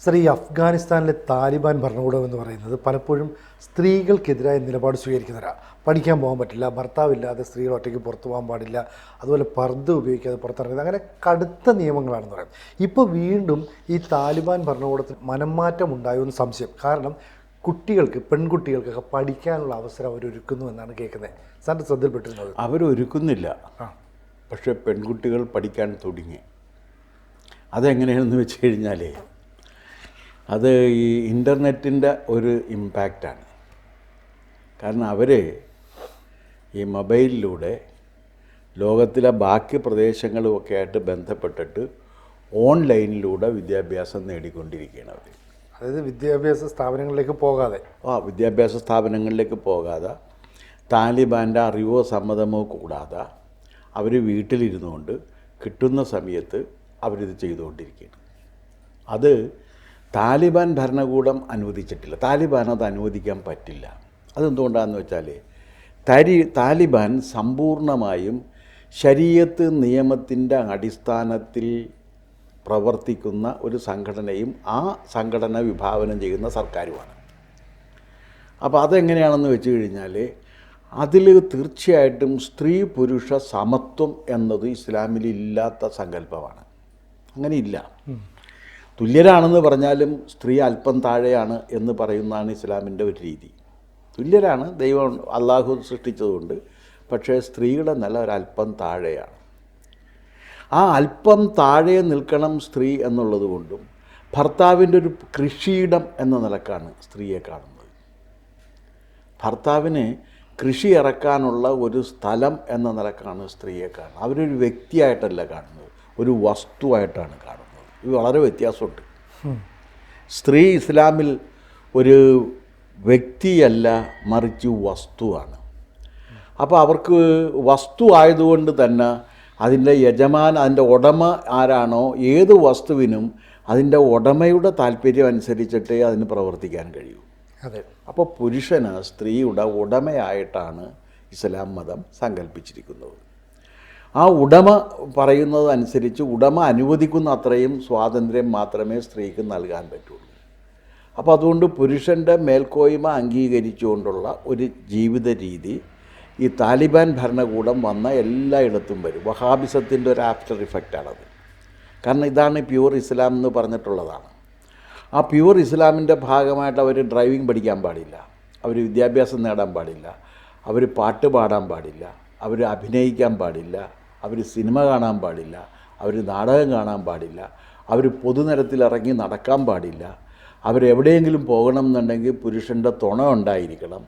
Sir, ഈ അഫ്ഗാനിസ്ഥാനിലെ താലിബാൻ ഭരണകൂടം എന്ന് പറയുന്നത് പലപ്പോഴും സ്ത്രീകൾക്കെതിരായ നിലപാട് സ്വീകരിക്കുന്നവരാണ്. പഠിക്കാൻ പോകാൻ പറ്റില്ല, ഭർത്താവില്ലാതെ സ്ത്രീകൾ ഒറ്റയ്ക്ക് പുറത്തു പോകാൻ പാടില്ല, അതുപോലെ പർദ്ദ ഉപയോഗിക്കാതെ പുറത്തിറങ്ങുന്നത്, അങ്ങനെ കടുത്ത നിയമങ്ങളാണെന്ന് പറയാം. ഇപ്പോൾ വീണ്ടും ഈ താലിബാൻ ഭരണകൂടത്തിൽ മനംമാറ്റം ഉണ്ടായോ എന്ന് സംശയം. കാരണം കുട്ടികൾക്ക്, പെൺകുട്ടികൾക്കൊക്കെ പഠിക്കാനുള്ള അവസരം അവരൊരുക്കുന്നു എന്നാണ് കേൾക്കുന്നത്. സാറിൻ്റെ ശ്രദ്ധയിൽപ്പെട്ടിരുന്നത്? അവരൊരുക്കുന്നില്ല, പക്ഷേ പെൺകുട്ടികൾ പഠിക്കാൻ തുടങ്ങി. അതെങ്ങനെയാണെന്ന് വെച്ച് കഴിഞ്ഞാൽ അത് ഈ ഇൻ്റർനെറ്റിൻ്റെ ഒരു ഇമ്പാക്റ്റാണ്. കാരണം അവർ ഈ മൊബൈലിലൂടെ ലോകത്തിലെ ബാക്കി പ്രദേശങ്ങളുമൊക്കെ ആയിട്ട് ബന്ധപ്പെട്ടിട്ട് ഓൺലൈനിലൂടെ വിദ്യാഭ്യാസം നേടിക്കൊണ്ടിരിക്കുകയാണ് അവർ. അതായത് വിദ്യാഭ്യാസ സ്ഥാപനങ്ങളിലേക്ക് പോകാതെ വിദ്യാഭ്യാസ സ്ഥാപനങ്ങളിലേക്ക് പോകാതെ താലിബാൻ്റെ അറിവോ സമ്മതമോ കൂടാതെ അവർ വീട്ടിലിരുന്നു കൊണ്ട് കിട്ടുന്ന സമയത്ത് അവരിത് ചെയ്തുകൊണ്ടിരിക്കുകയാണ്. അത് താലിബാൻ ഭരണകൂടം അനുവദിച്ചിട്ടില്ല. താലിബാൻ അത് അനുവദിക്കാൻ പറ്റില്ല. അതെന്തുകൊണ്ടാണെന്ന് വെച്ചാൽ താലിബാൻ സമ്പൂർണമായും ശരീഅത്ത് നിയമത്തിൻ്റെ അടിസ്ഥാനത്തിൽ പ്രവർത്തിക്കുന്ന ഒരു സംഘടനയും ആ സംഘടന വിഭാവനം ചെയ്യുന്ന സർക്കാരുമാണ്. അപ്പോൾ അതെങ്ങനെയാണെന്ന് വെച്ച് കഴിഞ്ഞാൽ അതിൽ തീർച്ചയായിട്ടും സ്ത്രീ പുരുഷ സമത്വം എന്നത് ഇസ്ലാമിൽ ഇല്ലാത്ത സങ്കല്പമാണ്. അങ്ങനെയില്ല. തുല്യരാണെന്ന് പറഞ്ഞാലും സ്ത്രീ അല്പം താഴെയാണ് എന്ന് പറയുന്നതാണ് ഇസ്ലാമിൻ്റെ ഒരു രീതി. തുല്യരാണ്, ദൈവം അള്ളാഹു സൃഷ്ടിച്ചതുകൊണ്ട്, പക്ഷേ സ്ത്രീയുടെ നില ഒരല്പം താഴെയാണ്. ആ അല്പം താഴെ നിൽക്കണം സ്ത്രീ എന്നുള്ളത് കൊണ്ടും ഭർത്താവിൻ്റെ ഒരു കൃഷിയിടം എന്ന നിലക്കാണ് സ്ത്രീയെ കാണുന്നത്. ഭർത്താവിന് കൃഷി ഇറക്കാനുള്ള ഒരു സ്ഥലം എന്ന നിലക്കാണ് സ്ത്രീയെ കാണുന്നത്. അവരൊരു വ്യക്തിയായിട്ടല്ല കാണുന്നത്, ഒരു വസ്തുവായിട്ടാണ് കാണുന്നത്. ഇത് വളരെ വ്യത്യാസമുണ്ട്. സ്ത്രീ ഇസ്ലാമിൽ ഒരു വ്യക്തിയല്ല, മറിച്ച് വസ്തുവാണ്. അപ്പോൾ അവർക്ക് വസ്തു ആയതുകൊണ്ട് തന്നെ അതിൻ്റെ അതിൻ്റെ ഉടമ ആരാണോ, ഏത് വസ്തുവിനും അതിൻ്റെ ഉടമയുടെ താല്പര്യം അനുസരിച്ചിട്ടേ അതിന് പ്രവർത്തിക്കാൻ കഴിയൂ. അതെ. അപ്പോൾ പുരുഷന് സ്ത്രീയുടെ ഉടമയായിട്ടാണ് ഇസ്ലാം മതം സങ്കല്പിച്ചിരിക്കുന്നത്. ആ ഉടമ പറയുന്നത് അനുസരിച്ച് ഉടമ അനുവദിക്കുന്ന അത്രയും സ്വാതന്ത്ര്യം മാത്രമേ സ്ത്രീക്ക് നൽകാൻ പറ്റുള്ളൂ. അപ്പോൾ അതുകൊണ്ട് പുരുഷൻ്റെ മേൽക്കോയ്മ അംഗീകരിച്ചുകൊണ്ടുള്ള ഒരു ജീവിത രീതി ഈ താലിബാൻ ഭരണകൂടം വന്ന എല്ലായിടത്തും വരും. വഹാബിസത്തിൻ്റെ ഒരു ആഫ്റ്റർ ഇഫക്റ്റാണത്. കാരണം ഇതാണ് പ്യുവർ ഇസ്ലാം എന്ന് പറഞ്ഞിട്ടുള്ളതാണ്. ആ പ്യുവർ ഇസ്ലാമിൻ്റെ ഭാഗമായിട്ട് അവർ ഡ്രൈവിംഗ് പഠിക്കാൻ പാടില്ല, അവർ വിദ്യാഭ്യാസം നേടാൻ പാടില്ല, അവർ പാട്ട് പാടാൻ പാടില്ല, അവർ അഭിനയിക്കാൻ പാടില്ല, അവർ സിനിമ കാണാൻ പാടില്ല, അവർ നാടകം കാണാൻ പാടില്ല, അവർ പൊതുനിരത്തിലിറങ്ങി നടക്കാൻ പാടില്ല, അവരെവിടെയെങ്കിലും പോകണം എന്നുണ്ടെങ്കിൽ പുരുഷൻ്റെ തുണ ഉണ്ടായിരിക്കണം.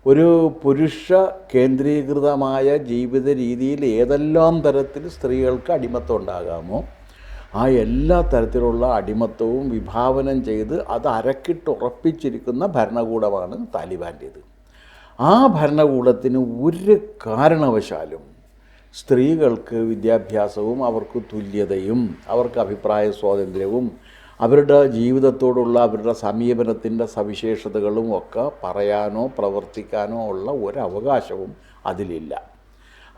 ഒരു പുരുഷ കേന്ദ്രീകൃതമായ ജീവിത രീതിയിൽ ഏതെല്ലാം തരത്തിൽ സ്ത്രീകൾക്ക് അടിമത്തം ഉണ്ടാകാമോ ആ എല്ലാ തരത്തിലുള്ള അടിമത്തവും വിഭാവനം ചെയ്ത് അത് അരക്കിട്ടുറപ്പിച്ചിരിക്കുന്ന ഭരണകൂടമാണ് താലിബാൻ്റേത്. ആ ഭരണകൂടത്തിന് ഒരു കാരണവശാലും സ്ത്രീകൾക്ക് വിദ്യാഭ്യാസവും അവർക്ക് തുല്യതയും അവർക്ക് അഭിപ്രായ സ്വാതന്ത്ര്യവും അവരുടെ ജീവിതത്തോടുള്ള അവരുടെ സമീപനത്തിൻ്റെ സവിശേഷതകളും ഒക്കെ പറയാനോ പ്രവർത്തിക്കാനോ ഉള്ള ഒരവകാശവും അതിലില്ല.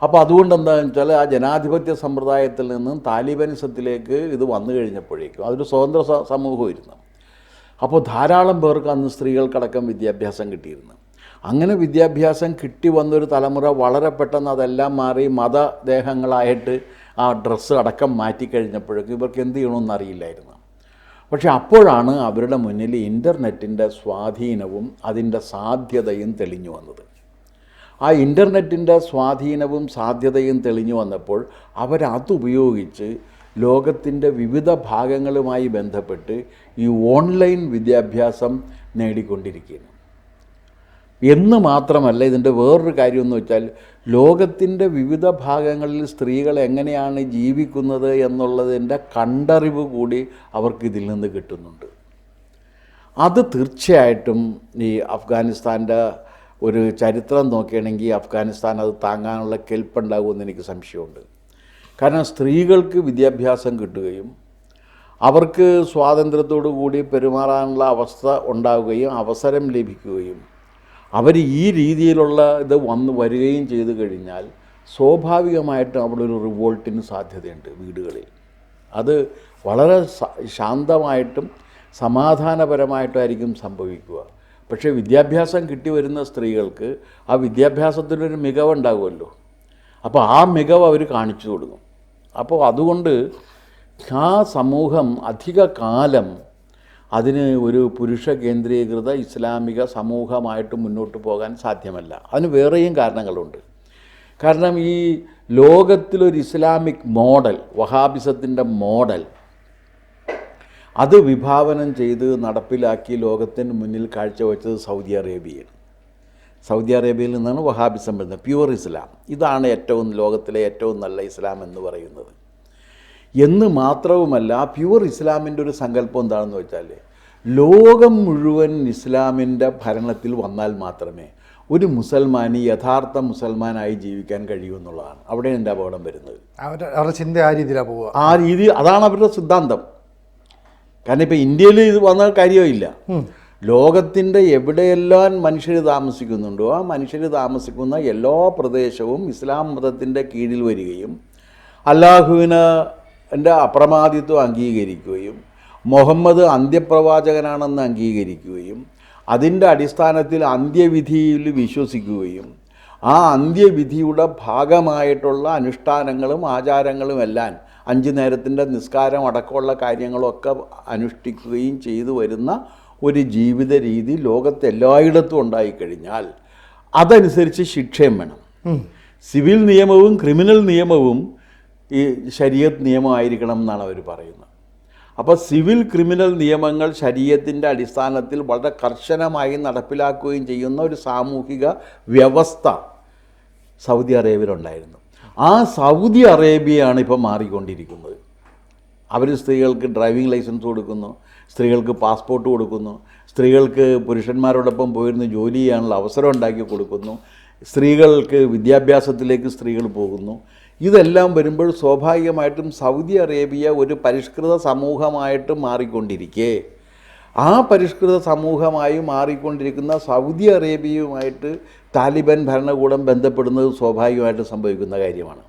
അപ്പോൾ അതുകൊണ്ട് എന്താണെന്ന് വെച്ചാൽ ആ ജനാധിപത്യ സമ്പ്രദായത്തിൽ നിന്നും താലിബാനിസത്തിലേക്ക് ഇത് വന്നു കഴിഞ്ഞപ്പോഴേക്കും അതൊരു സ്വതന്ത്ര സമൂഹമായിരുന്നു. അപ്പോൾ ധാരാളം പേർക്ക് അന്ന് സ്ത്രീകൾക്കടക്കം വിദ്യാഭ്യാസം കിട്ടിയിരുന്നു. അങ്ങനെ വിദ്യാഭ്യാസം കിട്ടി വന്നൊരു തലമുറ വളരെ പെട്ടെന്ന് അതെല്ലാം മാറി മതദേഹങ്ങളായിട്ട് ആ ഡ്രസ്സ് അടക്കം മാറ്റിക്കഴിഞ്ഞപ്പോഴേക്കും ഇവർക്ക് എന്ത് ചെയ്യണമെന്നറിയില്ലായിരുന്നു. പക്ഷെ അപ്പോഴാണ് അവരുടെ മുന്നിൽ ഇൻ്റർനെറ്റിൻ്റെ സ്വാധീനവും അതിൻ്റെ സാധ്യതയും തെളിഞ്ഞു വന്നത്. ആ ഇൻ്റർനെറ്റിൻ്റെ സ്വാധീനവും സാധ്യതയും തെളിഞ്ഞു വന്നപ്പോൾ അവരതുപയോഗിച്ച് ലോകത്തിൻ്റെ വിവിധ ഭാഗങ്ങളുമായി ബന്ധപ്പെട്ട് ഈ ഓൺലൈൻ വിദ്യാഭ്യാസം നേടിക്കൊണ്ടിരിക്കുകയാണ്. എന്ന് മാത്രമല്ല, ഇതിൻ്റെ വേറൊരു കാര്യമെന്ന് വെച്ചാൽ ലോകത്തിൻ്റെ വിവിധ ഭാഗങ്ങളിൽ സ്ത്രീകൾ എങ്ങനെയാണ് ജീവിക്കുന്നത് എന്നുള്ളതിൻ്റെ കണ്ടറിവ് കൂടി അവർക്കിതിൽ നിന്ന് കിട്ടുന്നുണ്ട്. അത് തീർച്ചയായിട്ടും ഈ അഫ്ഗാനിസ്ഥാൻ്റെ ഒരു ചരിത്രം നോക്കുകയാണെങ്കിൽ അഫ്ഗാനിസ്ഥാൻ അത് താങ്ങാനുള്ള കെൽപ്പുണ്ടാകുമെന്ന് എനിക്ക് സംശയമുണ്ട്. കാരണം സ്ത്രീകൾക്ക് വിദ്യാഭ്യാസം കിട്ടുകയും അവർക്ക് സ്വാതന്ത്ര്യത്തോടു കൂടി പെരുമാറാനുള്ള അവസ്ഥ ഉണ്ടാവുകയും അവസരം ലഭിക്കുകയും അവർ ഈ രീതിയിലുള്ള ഇത് വരികയും ചെയ്തു കഴിഞ്ഞാൽ സ്വാഭാവികമായിട്ടും അവിടെ ഒരു റിവോൾട്ടിന് സാധ്യതയുണ്ട് വീടുകളിൽ. അത് വളരെ ശാന്തമായിട്ടും സമാധാനപരമായിട്ടായിരിക്കും സംഭവിക്കുക. പക്ഷേ വിദ്യാഭ്യാസം കിട്ടി വരുന്ന സ്ത്രീകൾക്ക് ആ വിദ്യാഭ്യാസത്തിനൊരു മികവുണ്ടാകുമല്ലോ. അപ്പോൾ ആ മികവ് അവർ കാണിച്ചു കൊടുക്കും. അപ്പോൾ അതുകൊണ്ട് ആ സമൂഹം അധിക കാലം അതിന് ഒരു പുരുഷ കേന്ദ്രീകൃത ഇസ്ലാമിക സമൂഹമായിട്ട് മുന്നോട്ട് പോകാൻ സാധ്യമല്ല. അതിന് വേറെയും കാരണങ്ങളുണ്ട്. കാരണം ഈ ലോകത്തിലൊരു ഇസ്ലാമിക് മോഡൽ, വഹാബിസത്തിൻ്റെ മോഡൽ, അത് വിഭാവനം ചെയ്ത് നടപ്പിലാക്കി ലോകത്തിന് മുന്നിൽ കാഴ്ചവെച്ചത് സൗദി അറേബ്യയാണ്. സൗദി അറേബ്യയിൽ നിന്നാണ് വഹാബിസം വരുന്നത്, പ്യുവർ ഇസ്ലാം. ഇതാണ് ലോകത്തിലെ ഏറ്റവും നല്ല ഇസ്ലാം എന്ന് പറയുന്നത്. എന്ന് മാത്രവുമല്ല, പ്യുവർ ഇസ്ലാമിൻ്റെ ഒരു സങ്കല്പം എന്താണെന്ന് വെച്ചാൽ, ലോകം മുഴുവൻ ഇസ്ലാമിൻ്റെ ഭരണത്തിൽ വന്നാൽ മാത്രമേ ഒരു മുസൽമാനി യഥാർത്ഥ മുസൽമാനായി ജീവിക്കാൻ കഴിയൂ എന്നുള്ളതാണ്. അവിടെയാണ് എൻ്റെ അപകടം വരുന്നത്. അവരുടെ ചിന്ത ആ രീതിയിലാണ് പോവുക. ആ രീതി, അതാണ് അവരുടെ സിദ്ധാന്തം. കാരണം ഇപ്പോൾ ഇന്ത്യയിൽ ഇത് വന്ന കാര്യമില്ല. ലോകത്തിൻ്റെ എവിടെയെല്ലാം മനുഷ്യർ താമസിക്കുന്നുണ്ടോ ആ മനുഷ്യർ താമസിക്കുന്ന എല്ലാ പ്രദേശവും ഇസ്ലാം മതത്തിൻ്റെ കീഴിൽ വരികയും അല്ലാഹുവിൻ്റെ അപ്രമാദിത്വം അംഗീകരിക്കുകയും മുഹമ്മദ് അന്ത്യപ്രവാചകനാണെന്ന് അംഗീകരിക്കുകയും അതിൻ്റെ അടിസ്ഥാനത്തിൽ അന്ത്യവിധിയിൽ വിശ്വസിക്കുകയും ആ അന്ത്യവിധിയുടെ ഭാഗമായിട്ടുള്ള അനുഷ്ഠാനങ്ങളും ആചാരങ്ങളും എല്ലാം 5 നേരത്തിൻ്റെ നിസ്കാരം അടക്കമുള്ള കാര്യങ്ങളൊക്കെ അനുഷ്ഠിക്കുകയും ചെയ്തു വരുന്ന ഒരു ജീവിത രീതി ലോകത്തെല്ലായിടത്തും ഉണ്ടായിക്കഴിഞ്ഞാൽ അതനുസരിച്ച് ശിക്ഷയും വേണം. സിവിൽ നിയമവും ക്രിമിനൽ നിയമവും ഈ ശരീഅത്ത് നിയമമായിരിക്കണം എന്നാണ് അവർ പറയുന്നത്. അപ്പോൾ സിവിൽ ക്രിമിനൽ നിയമങ്ങൾ ശരീഅത്തിൻ്റെ അടിസ്ഥാനത്തിൽ വളരെ കർശനമായി നടപ്പിലാക്കുകയും ചെയ്യുന്ന ഒരു സാമൂഹിക വ്യവസ്ഥ സൗദി അറേബ്യയിലുണ്ടായിരുന്നു. ആ സൗദി അറേബ്യയാണ് ഇപ്പോൾ മാറിക്കൊണ്ടിരിക്കുന്നത്. അവർ സ്ത്രീകൾക്ക് ഡ്രൈവിംഗ് ലൈസൻസ് കൊടുക്കുന്നു, സ്ത്രീകൾക്ക് പാസ്പോർട്ട് കൊടുക്കുന്നു, സ്ത്രീകൾക്ക് പുരുഷന്മാരോടൊപ്പം പോയിരുന്ന് ജോലി ചെയ്യാനുള്ള അവസരം ഉണ്ടാക്കി കൊടുക്കുന്നു, സ്ത്രീകൾക്ക് വിദ്യാഭ്യാസത്തിലേക്ക് സ്ത്രീകൾ പോകുന്നു. ഇതെല്ലാം വരുമ്പോൾ സ്വാഭാവികമായിട്ടും സൗദി അറേബ്യ ഒരു പരിഷ്കൃത സമൂഹമായിട്ട് മാറിക്കൊണ്ടിരിക്കെ ആ പരിഷ്കൃത സമൂഹമായി മാറിക്കൊണ്ടിരിക്കുന്ന സൗദി അറേബ്യയുമായിട്ട് താലിബാൻ ഭരണകൂടം ബന്ധപ്പെടുന്നത് സ്വാഭാവികമായിട്ട് സംഭവിക്കുന്ന കാര്യമാണ്.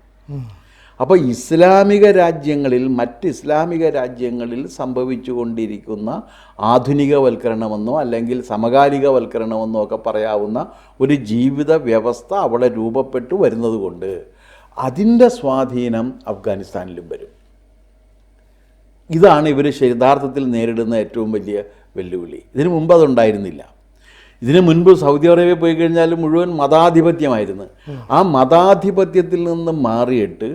അപ്പോൾ ഇസ്ലാമിക രാജ്യങ്ങളിൽ, മറ്റ് ഇസ്ലാമിക രാജ്യങ്ങളിൽ സംഭവിച്ചുകൊണ്ടിരിക്കുന്ന ആധുനികവൽക്കരണമെന്നോ അല്ലെങ്കിൽ സമകാലികവൽക്കരണമെന്നോ ഒക്കെ പറയാവുന്ന ഒരു ജീവിത വ്യവസ്ഥ അവിടെ രൂപപ്പെട്ടു വരുന്നത് കൊണ്ട് അതിൻ്റെ സ്വാധീനം അഫ്ഗാനിസ്ഥാനിലും വരും. ഇതാണ് ഇവർ യഥാർത്ഥത്തിൽ നേരിടുന്ന ഏറ്റവും വലിയ വെല്ലുവിളി. ഇതിനു മുമ്പ് അതുണ്ടായിരുന്നില്ല. ഇതിനു മുൻപ് സൗദി അറേബ്യ പോയി കഴിഞ്ഞാൽ മുഴുവൻ മതാധിപത്യമായിരുന്നു. ആ മതാധിപത്യത്തിൽ നിന്ന് മാറിയിട്ട്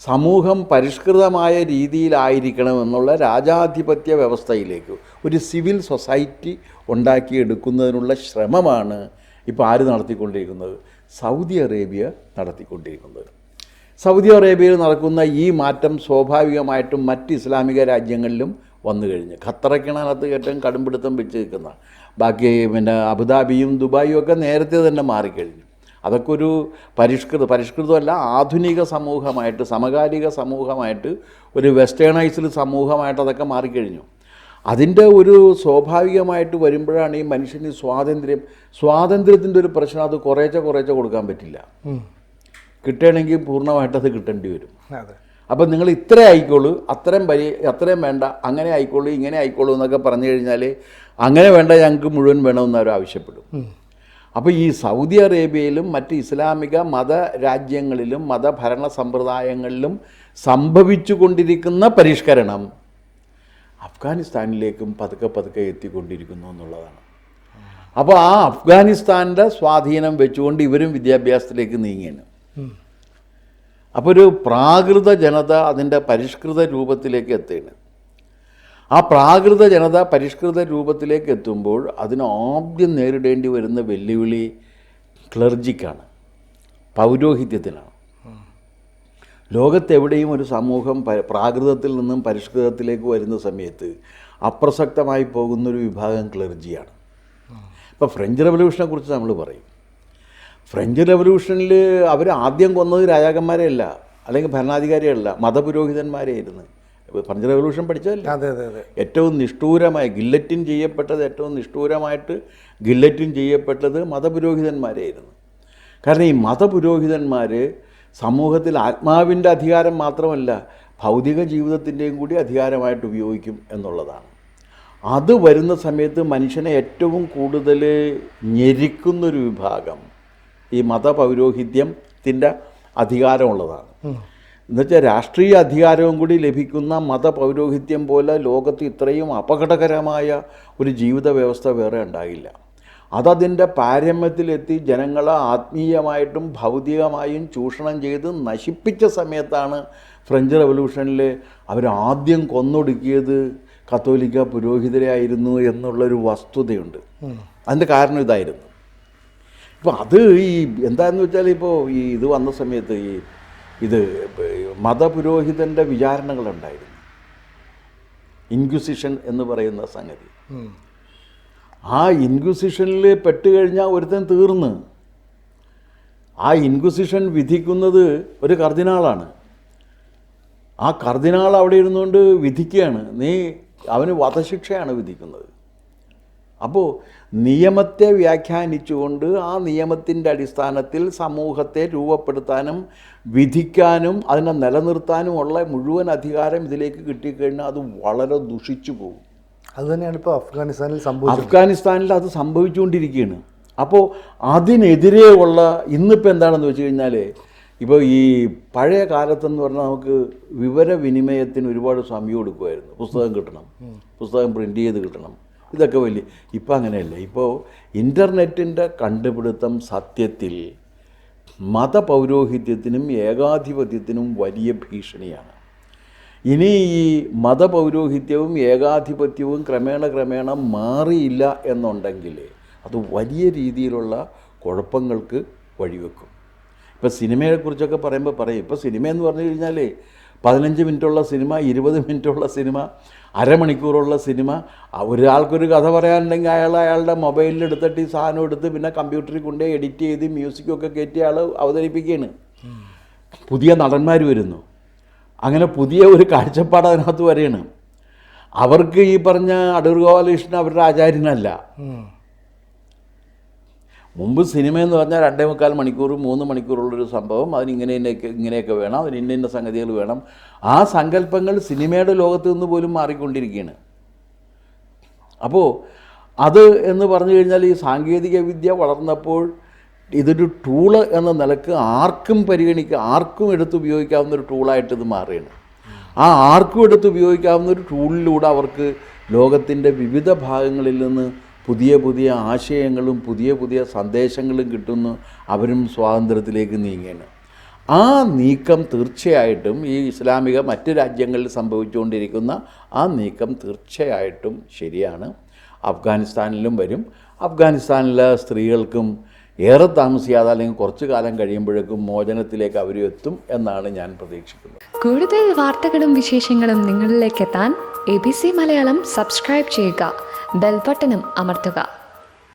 സമൂഹം പരിഷ്കൃതമായ രീതിയിലായിരിക്കണമെന്നുള്ള രാജാധിപത്യ വ്യവസ്ഥയിലേക്ക് ഒരു സിവിൽ സൊസൈറ്റി ഉണ്ടാക്കിയെടുക്കുന്നതിനുള്ള ശ്രമമാണ് ഇപ്പോൾ ആര് നടത്തിക്കൊണ്ടിരിക്കുന്നത്? സൗദി അറേബ്യ നടത്തിക്കൊണ്ടിരിക്കുന്നത്. സൗദി അറേബ്യയിൽ നടക്കുന്ന ഈ മാറ്റം സ്വാഭാവികമായിട്ടും മറ്റ് ഇസ്ലാമിക രാജ്യങ്ങളിലും വന്നു കഴിഞ്ഞ്, ഖത്തറൊക്കെയാണ് അതിനകത്ത് ഏറ്റവും കടുംപിടുത്തം വെച്ച് നിൽക്കുന്ന. ബാക്കി അബുദാബിയും ദുബായും ഒക്കെ നേരത്തെ തന്നെ മാറിക്കഴിഞ്ഞു. അതൊക്കെ ഒരു പരിഷ്കൃതമല്ല, ആധുനിക സമൂഹമായിട്ട്, സമകാലിക സമൂഹമായിട്ട്, ഒരു വെസ്റ്റേണൈസ്ഡ് സമൂഹമായിട്ട് അതൊക്കെ മാറിക്കഴിഞ്ഞു. അതിൻ്റെ ഒരു സ്വാഭാവികമായിട്ട് വരുമ്പോഴാണ് ഈ മനുഷ്യന് സ്വാതന്ത്ര്യത്തിൻ്റെ ഒരു പ്രശ്നം. അത് കുറേശ്ശെ കൊടുക്കാൻ പറ്റില്ല. കിട്ടണമെങ്കിൽ പൂർണ്ണമായിട്ടത് കിട്ടേണ്ടി വരും. അപ്പം നിങ്ങൾ ഇത്ര ആയിക്കോളൂ, അത്രയും വേണ്ട, അങ്ങനെ ആയിക്കോളൂ, ഇങ്ങനെ ആയിക്കോളൂ എന്നൊക്കെ പറഞ്ഞു കഴിഞ്ഞാൽ അങ്ങനെ വേണ്ട, ഞങ്ങൾക്ക് മുഴുവൻ വേണമെന്ന് അവർ ആവശ്യപ്പെടും. അപ്പോൾ ഈ സൗദി അറേബ്യയിലും മറ്റ് ഇസ്ലാമിക മതരാജ്യങ്ങളിലും മതഭരണ സമ്പ്രദായങ്ങളിലും സംഭവിച്ചു കൊണ്ടിരിക്കുന്ന പരിഷ്കരണം അഫ്ഗാനിസ്ഥാനിലേക്കും പതുക്കെ എത്തിക്കൊണ്ടിരിക്കുന്നു എന്നുള്ളതാണ്. അപ്പോൾ ആ അഫ്ഗാനിസ്ഥാൻ്റെ സ്വാധീനം വെച്ചുകൊണ്ട് ഇവരും വിദ്യാഭ്യാസത്തിലേക്ക് നീങ്ങിയാണ്. അപ്പോൾ ഒരു പ്രാകൃത ജനത അതിൻ്റെ പരിഷ്കൃത രൂപത്തിലേക്ക് എത്തുകയാണ്. ആ പ്രാകൃത ജനത പരിഷ്കൃത രൂപത്തിലേക്ക് എത്തുമ്പോൾ അതിന് ആദ്യം നേരിടേണ്ടി വരുന്ന വെല്ലുവിളി ക്ലർജിക്കാണ്, പൗരോഹിത്യത്തിനാണ്. ലോകത്തെവിടെയും ഒരു സമൂഹം പ്രാകൃതത്തിൽ നിന്നും പരിഷ്കൃതത്തിലേക്ക് വരുന്ന സമയത്ത് അപ്രസക്തമായി പോകുന്നൊരു വിഭാഗം ക്ലർജിയാണ്. ഇപ്പോൾ ഫ്രഞ്ച് റവല്യൂഷനെ കുറിച്ച് നമ്മൾ പറയും. ഫ്രഞ്ച് റവല്യൂഷനിൽ അവർ ആദ്യം കൊന്നത് രാജാക്കന്മാരെയല്ല, അല്ലെങ്കിൽ ഭരണാധികാരിയല്ല, മതപുരോഹിതന്മാരെയായിരുന്നു. French revolution പഠിച്ചതല്ല. ഏറ്റവും നിഷ്ഠൂരമായി ഗില്ലറ്റിൻ ചെയ്യപ്പെട്ടത് മതപുരോഹിതന്മാരെയായിരുന്നു. കാരണം ഈ മതപുരോഹിതന്മാർ സമൂഹത്തിൽ ആത്മാവിൻ്റെ അധികാരം മാത്രമല്ല, ഭൗതിക ജീവിതത്തിൻ്റെയും കൂടി അധികാരമായിട്ട് ഉപയോഗിക്കും എന്നുള്ളതാണ്. അത് വരുന്ന സമയത്ത് മനുഷ്യനെ ഏറ്റവും കൂടുതൽ ഞെരിക്കുന്നൊരു വിഭാഗം ഈ മതപൗരോഹിത്യത്തിൻ്റെ അധികാരമുള്ളതാണ്. എന്നുവെച്ചാൽ രാഷ്ട്രീയ അധികാരവും കൂടി ലഭിക്കുന്ന മതപൗരോഹിത്യം പോലെ ലോകത്ത് ഇത്രയും അപകടകരമായ ഒരു ജീവിത വ്യവസ്ഥ വേറെ ഉണ്ടാകില്ല. അതതിൻ്റെ പാരമ്യത്തിലെത്തി ജനങ്ങളെ ആത്മീയമായിട്ടും ഭൗതികമായും ചൂഷണം ചെയ്ത് നശിപ്പിച്ച സമയത്താണ് ഫ്രഞ്ച് റവല്യൂഷനിൽ അവരാദ്യം കൊന്നൊടുക്കിയത് കത്തോലിക്ക പുരോഹിതരായിരുന്നു എന്നുള്ളൊരു വസ്തുതയുണ്ട്. അതിൻ്റെ കാരണം ഇതായിരുന്നു. ഇപ്പോൾ അത് ഈ എന്താണെന്ന് വെച്ചാൽ ഇപ്പോൾ ഈ ഇത് വന്ന സമയത്ത് ഇത് മതപുരോഹിതൻ്റെ വിചാരണകളുണ്ടായിരുന്നു, ഇൻക്വിസിഷൻ എന്ന് പറയുന്ന സംഗതി. ആ ഇൻക്വിസിഷനിൽ പെട്ടുകഴിഞ്ഞാൽ ഒരുത്തൻ തീർന്ന്. ആ ഇൻക്വിസിഷൻ വിധിക്കുന്നത് ഒരു കർദിനാളാണ്. ആ കർദിനാൾ അവിടെ ഇരുന്നുകൊണ്ട് വിധിക്കുകയാണ്, അവന് വധശിക്ഷയാണ് വിധിക്കുന്നത്. അപ്പോൾ നിയമത്തെ വ്യാഖ്യാനിച്ചുകൊണ്ട് ആ നിയമത്തിൻ്റെ അടിസ്ഥാനത്തിൽ സമൂഹത്തെ രൂപപ്പെടുത്താനും വിധിക്കാനും അതിനെ നിലനിർത്താനുമുള്ള മുഴുവൻ അധികാരം ഇതിലേക്ക് കിട്ടിക്കഴിഞ്ഞാൽ അത് വളരെ ദുഷിച്ചു പോകും. അതുതന്നെയാണ് ഇപ്പോൾ അഫ്ഗാനിസ്ഥാനിൽ അത് സംഭവിച്ചുകൊണ്ടിരിക്കുകയാണ്. അപ്പോൾ അതിനെതിരെ ഉള്ള ഇന്നിപ്പോൾ എന്താണെന്ന് വെച്ച് കഴിഞ്ഞാൽ, ഇപ്പോൾ ഈ പഴയ കാലത്തെന്ന് പറഞ്ഞാൽ നമുക്ക് വിവരവിനിമയത്തിന് ഒരുപാട് സമയം എടുക്കുമായിരുന്നു. പുസ്തകം കിട്ടണം, പുസ്തകം പ്രിൻ്റ് ചെയ്ത് കിട്ടണം, ഇതൊക്കെ വലിയ. ഇപ്പം അങ്ങനെയല്ല. ഇപ്പോൾ ഇൻ്റർനെറ്റിൻ്റെ കണ്ടുപിടുത്തം സത്യത്തിൽ മതപൗരോഹിത്യത്തിനും ഏകാധിപത്യത്തിനും വലിയ ഭീഷണിയാണ്. ഇനി ഈ മതപൗരോഹിത്യവും ഏകാധിപത്യവും ക്രമേണ മാറിയില്ല എന്നുണ്ടെങ്കിൽ അത് വലിയ രീതിയിലുള്ള കുഴപ്പങ്ങൾക്ക് വഴിവെക്കും. ഇപ്പോൾ സിനിമയെക്കുറിച്ചൊക്കെ പറയുമ്പോൾ പറയും, ഇപ്പോൾ സിനിമയെന്ന് പറഞ്ഞു കഴിഞ്ഞാൽ 15 മിനിറ്റുള്ള സിനിമ, 20 മിനിറ്റുള്ള സിനിമ, അരമണിക്കൂറുള്ള സിനിമ. ഒരാൾക്കൊരു കഥ പറയാനുണ്ടെങ്കിൽ അയാളുടെ മൊബൈലിൽ എടുത്തിട്ട് ഈ സാധനം എടുത്ത് പിന്നെ കമ്പ്യൂട്ടറിൽ കൊണ്ടുപോയി എഡിറ്റ് ചെയ്ത് മ്യൂസിക്കൊക്കെ കയറ്റി അയാൾ അവതരിപ്പിക്കുകയാണ്. പുതിയ നടന്മാർ വരുന്നു. അങ്ങനെ പുതിയ ഒരു കാഴ്ചപ്പാട് അതിനകത്ത് വരെയാണ്. അവർക്ക് ഈ പറഞ്ഞ അടൂർ ഗോപാലകൃഷ്ണൻ അവരുടെ ആചാര്യനല്ല. മുമ്പ് സിനിമയെന്ന് പറഞ്ഞാൽ 2.25 മണിക്കൂർ 3 മണിക്കൂറുള്ളൊരു സംഭവം, അതിന് ഇങ്ങനെയൊക്കെ വേണം, അതിന് ഇന്ന സംഗതികൾ വേണം. ആ സങ്കല്പങ്ങൾ സിനിമയുടെ ലോകത്ത് നിന്ന് പോലും മാറിക്കൊണ്ടിരിക്കുകയാണ്. അപ്പോൾ അത് എന്ന് പറഞ്ഞു കഴിഞ്ഞാൽ ഈ സാങ്കേതിക വിദ്യ വളർന്നപ്പോൾ ഇതൊരു ടൂള് എന്ന നിലക്ക് ആർക്കും എടുത്ത് ഉപയോഗിക്കാവുന്ന ഒരു ടൂളായിട്ട് ഇത് മാറുകയാണ്. ആ ആർക്കും എടുത്ത് ഉപയോഗിക്കാവുന്ന ഒരു ടൂളിലൂടെ അവർക്ക് ലോകത്തിൻ്റെ വിവിധ ഭാഗങ്ങളിൽ നിന്ന് പുതിയ ആശയങ്ങളും പുതിയ സന്ദേശങ്ങളും കിട്ടുന്നു. അവരും സ്വാതന്ത്ര്യത്തിലേക്ക് നീങ്ങുകയാണ്. ആ നീക്കം തീർച്ചയായിട്ടും ഈ ഇസ്ലാമിക മറ്റ് രാജ്യങ്ങളിൽ സംഭവിച്ചുകൊണ്ടിരിക്കുന്ന ആ നീക്കം തീർച്ചയായിട്ടും ശരിയാണ്. അഫ്ഗാനിസ്ഥാനിലും വരും. അഫ്ഗാനിസ്ഥാനിലെ സ്ത്രീകൾക്കും ഏറെ താമസിയാതെ അല്ലെങ്കിൽ കുറച്ചു കാലം കഴിയുമ്പോഴേക്കും മോചനത്തിലേക്ക് അവർ എത്തും എന്നാണ് ഞാൻ പ്രതീക്ഷിക്കുന്നത്. കൂടുതൽ വാർത്തകളും വിശേഷങ്ങളും നിങ്ങളിലേക്ക് എത്താൻ ABC മലയാളം സബ്സ്ക്രൈബ് ചെയ്യുക, ബെൽ ബട്ടണും അമർത്തുക.